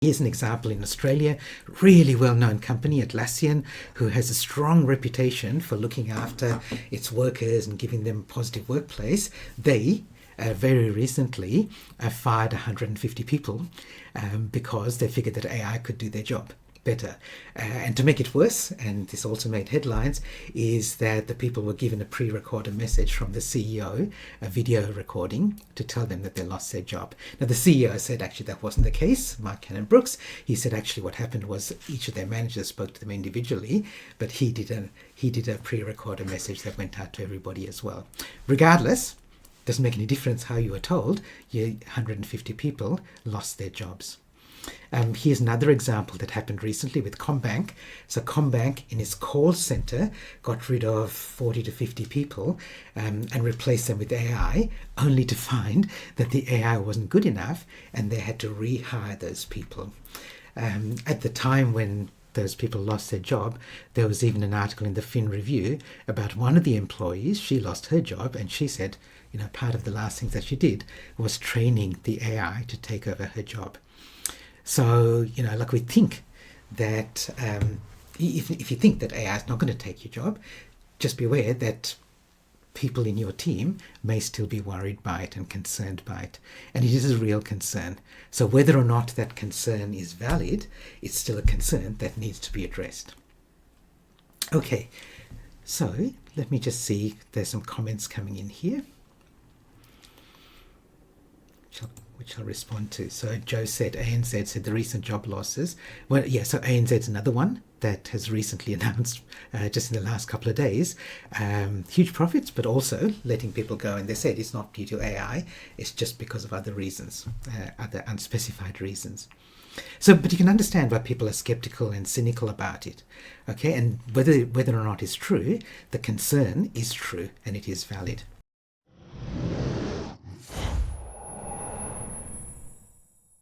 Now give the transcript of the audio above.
Here's an example in Australia, really well-known company, Atlassian, who has a strong reputation for looking after its workers and giving them a positive workplace. They very recently fired 150 people because they figured that AI could do their job better. And to make it worse, and this also made headlines, is that the people were given a pre-recorded message from the CEO, a video recording, to tell them that they lost their job. Now, the CEO said actually that wasn't the case, Mark Cannon-Brookes. He said actually what happened was each of their managers spoke to them individually, but he did a pre-recorded message that went out to everybody as well. Regardless, doesn't make any difference how you were told, 150 people lost their jobs. Here's another example that happened recently with Combank. So Combank in its call center got rid of 40 to 50 people and replaced them with AI, only to find that the AI wasn't good enough and they had to rehire those people. At the time when those people lost their job, there was even an article in the Fin Review about one of the employees. She lost her job and she said, part of the last things that she did was training the AI to take over her job. So, like we think that if you think that AI is not going to take your job, just be aware that people in your team may still be worried by it and concerned by it. And it is a real concern. So whether or not that concern is valid, it's still a concern that needs to be addressed. Okay, so let me just see, there's some comments coming in here, which I'll respond to. So Joe said, ANZ said the recent job losses. Well, yeah, so ANZ's another one that has recently announced just in the last couple of days, huge profits, but also letting people go. And they said it's not due to AI, it's just because of other reasons, other unspecified reasons. So, but you can understand why people are skeptical and cynical about it, okay? And whether or not it's true, the concern is true and it is valid.